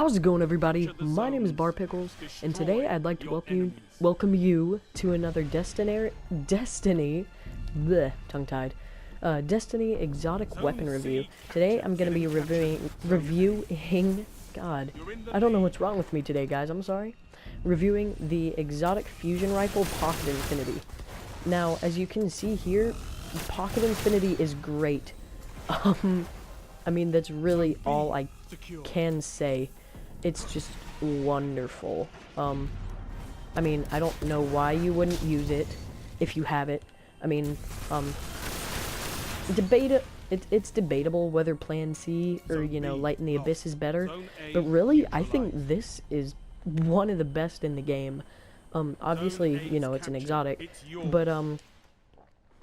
How's it going, everybody? My name is Bar Pickles, and today I'd like to welcome you to another Destiny exotic weapon review. Today I'm gonna be reviewing. God, I don't know what's wrong with me today, guys. I'm sorry. Reviewing the exotic fusion rifle Pocket Infinity. Now, as you can see here, Pocket Infinity is great. I mean, that's really all I can say. It's just wonderful. I mean, I don't know why you wouldn't use it if you have it. I mean, it's debatable whether Plan C or, you know, Light in the Abyss is better, but really, I think this is one of the best in the game. Obviously, you know, it's an exotic, but,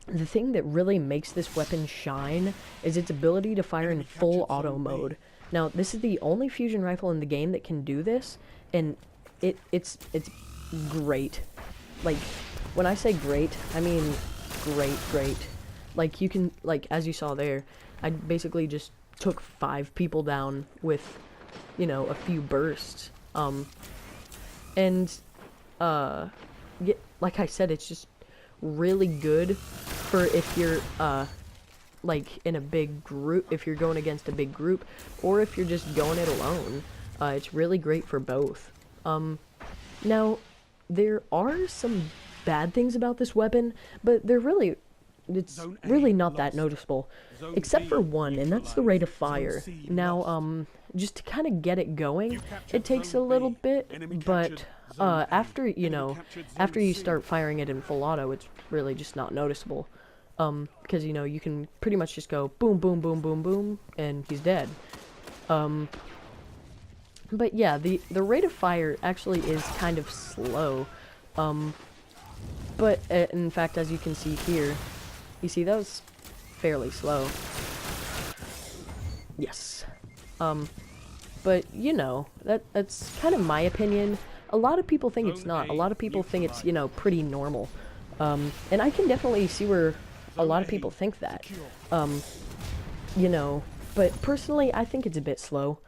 the thing that really makes this weapon shine is its ability to fire in full auto mode. Now, this is the only fusion rifle in the game that can do this, and it's great. Like, when I say great, I mean great. Like, you can, like, as you saw there, I basically just took 5 people down with, you know, a few bursts. Like I said, it's just really good for if you're, like, in a big group, if you're going against a big group, or if you're just going it alone. It's really great for both. Now, there are some bad things about this weapon, but it's really not that noticeable, except for one, and that's the rate of fire. Now, just to kind of get it going, it takes a little bit, but after you start firing it in full auto, it's really just not noticeable. Because, you know, you can pretty much just go boom, boom, boom, boom, boom, and he's dead. But yeah, the rate of fire actually is kind of slow. But in fact, as you can see here, you see that was fairly slow. Yes. But, you know, that's kind of my opinion. A lot of people think it's not. A lot of people think it's, you know, pretty normal. And I can definitely see where a lot of people think that. You know, but personally, I think it's a bit slow.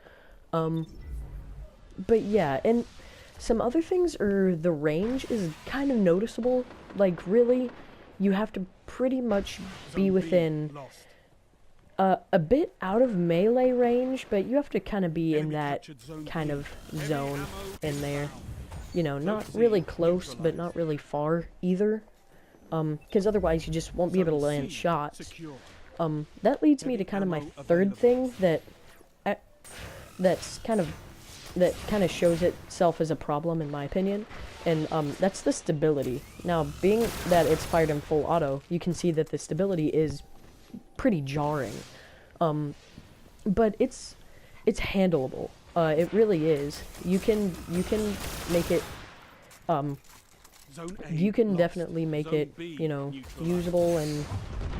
But yeah, and some other things are the range is kind of noticeable. Like, really, you have to pretty much be within a bit out of melee range, but you have to kind of be in that kind of zone in there. You know, not really close, but not really far either. Because otherwise you just won't be able to land shots. That leads me to kind of my third thing that kind of shows itself as a problem in my opinion, and that's the stability. Now, being that it's fired in full auto, you can see that the stability is pretty jarring. But it's handleable. It really is. You can make it. You can definitely make it, you know, usable, and,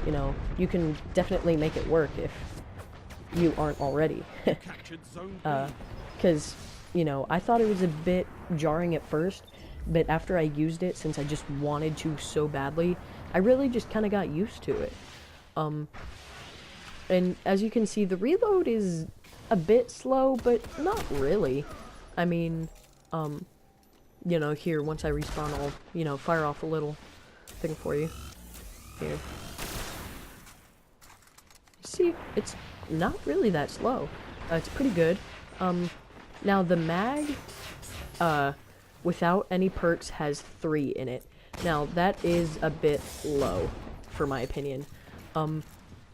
you know, you can definitely make it work if you aren't already. Because, you know, I thought it was a bit jarring at first, but after I used it, since I just wanted to so badly, I really just kind of got used to it. And as you can see, the reload is a bit slow, but not really. I mean, you know, here, once I respawn, I'll, you know, fire off a little thing for you. Here. See, it's not really that slow. It's pretty good. Now, the mag, without any perks, has 3 in it. Now, that is a bit low, for my opinion.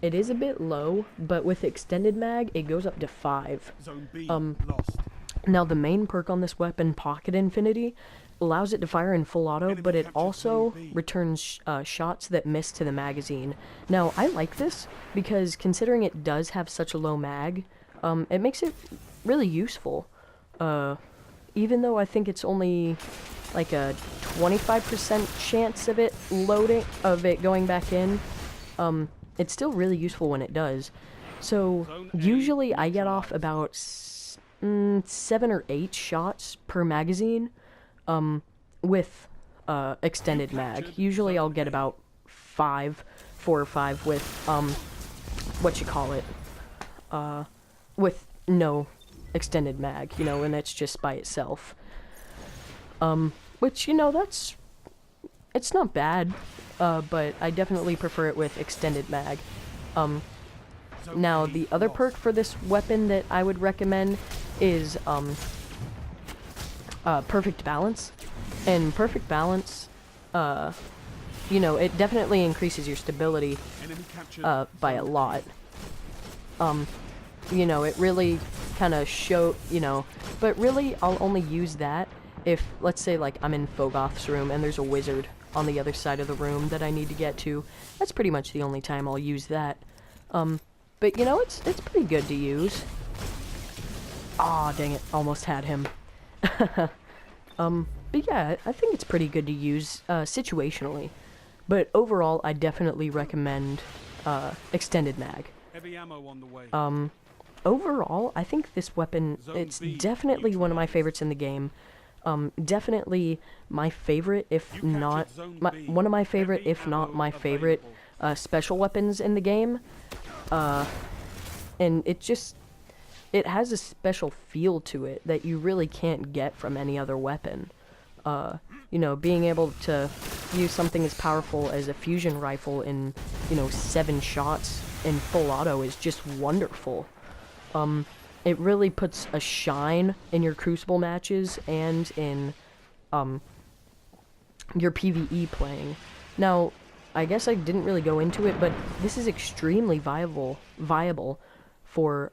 It is a bit low, but with extended mag, it goes up to 5. Now, the main perk on this weapon, Pocket Infinity, allows it to fire in full auto, but it also returns shots that miss to the magazine. Now, I like this because considering it does have such a low mag, it makes it really useful. Even though I think it's only like a 25% chance of it going back in, it's still really useful when it does. So, usually I get off about 7 or 8 shots per magazine, with, extended mag. Usually I'll get about 4 or 5 with, with no extended mag, you know, and it's just by itself. Which, you know, it's not bad, but I definitely prefer it with extended mag. Now, the other perk for this weapon that I would recommend is, Perfect Balance. And Perfect Balance, you know, it definitely increases your stability, by a lot. You know, it really kind of you know, but really I'll only use that if, let's say, like, I'm in Fogoth's room and there's a wizard on the other side of the room that I need to get to. That's pretty much the only time I'll use that. But, you know, it's pretty good to use. Aw, dang it, almost had him. But yeah, I think it's pretty good to use, situationally. But overall, I definitely recommend, extended mag. Heavy ammo on the way. Overall, I think this weapon, it's definitely one of my favorites in the game. Definitely my favorite, if not, one of my favorite, if not my favorite, special weapons in the game. And it has a special feel to it that you really can't get from any other weapon. You know, being able to use something as powerful as a fusion rifle in, you know, 7 shots in full auto is just wonderful. It really puts a shine in your Crucible matches and in, your PvE playing. Now, I guess I didn't really go into it, but this is extremely viable for,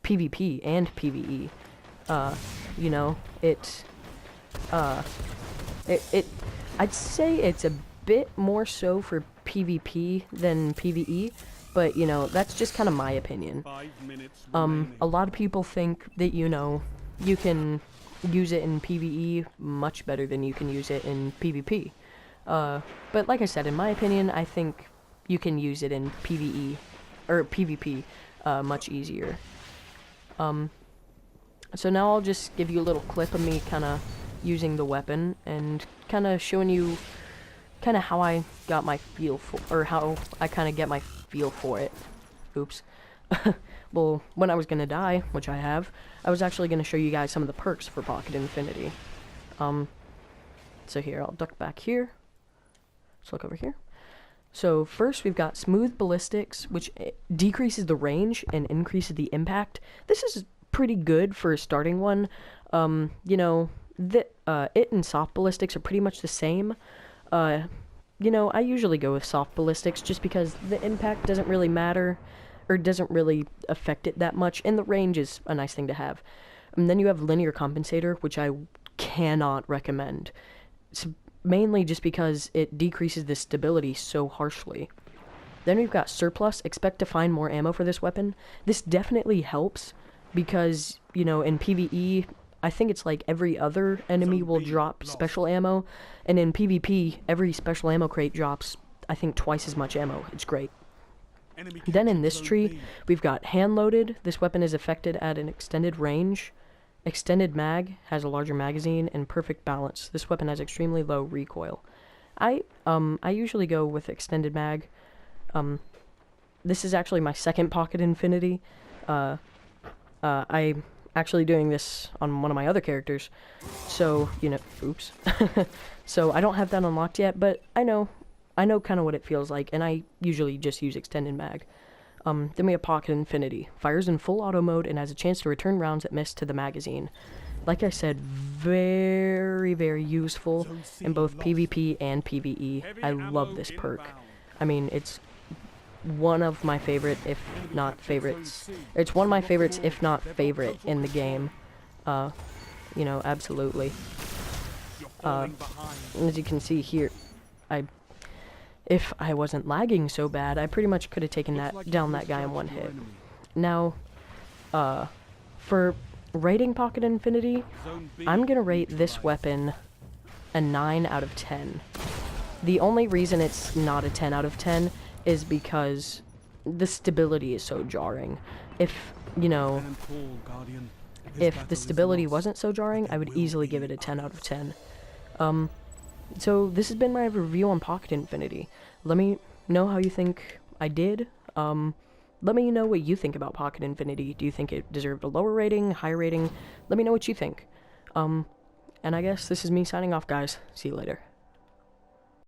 PvP and PvE. You know, I'd say it's a bit more so for PvP than PvE, but, you know, that's just kind of my opinion. 5 minutes A lot of people think that, you know, you can use it in PvE much better than you can use it in PvP. But like I said, in my opinion, I think you can use it in PvE, or PvP, much easier. So now I'll just give you a little clip of me kind of using the weapon and kind of showing you kind of how I got my feel for, or how I kind of get my feel for it. Oops. Well, when I was gonna die, which I have, I was actually gonna show you guys some of the perks for Pocket Infinity. So here, I'll duck back here. Let's look over here. So first we've got Smooth Ballistics, which decreases the range and increases the impact. This is pretty good for a starting one. You know, it and Soft Ballistics are pretty much the same. You know, I usually go with Soft Ballistics just because the impact doesn't really matter, or doesn't really affect it that much, and the range is a nice thing to have. And then you have Linear Compensator, which I cannot recommend. It's mainly just because it decreases the stability so harshly. Then we've got Surplus. Expect to find more ammo for this weapon. This definitely helps because, you know, in PvE, I think it's like every other enemy will drop special ammo, and in PvP, every special ammo crate drops, I think, twice as much ammo. It's great. Then in this tree, we've got Hand Loaded. This weapon is effective at an extended range. Extended Mag has a larger magazine, and Perfect Balance. This weapon has extremely low recoil. I usually go with Extended Mag. This is actually my second Pocket Infinity. I'm actually doing this on one of my other characters, so, you know, oops. So I don't have that unlocked yet, but I know kind of what it feels like, and I usually just use Extended Mag. Then we have Pocket Infinity. Fires in full auto mode and has a chance to return rounds that miss to the magazine. Like I said, very, very useful in both PvP and PvE. I love this perk. I mean, it's one of my favorite, if not favorites. It's one of my favorites, if not favorite, in the game. You know, absolutely. As you can see here, if I wasn't lagging so bad, I pretty much could have taken down that guy in one hit. Now, for rating Pocket Infinity, I'm gonna rate this weapon a 9 out of 10. The only reason it's not a 10 out of 10 is because the stability is so jarring. If, you know, if the stability wasn't so jarring, I would easily give it a 10 out of 10. So this has been my review on Pocket Infinity. Let me know how you think I did. let me know what you think about Pocket Infinity. Do you think it deserved a lower rating, higher rating? Let me know what you think. And I guess this is me signing off, guys. See you later.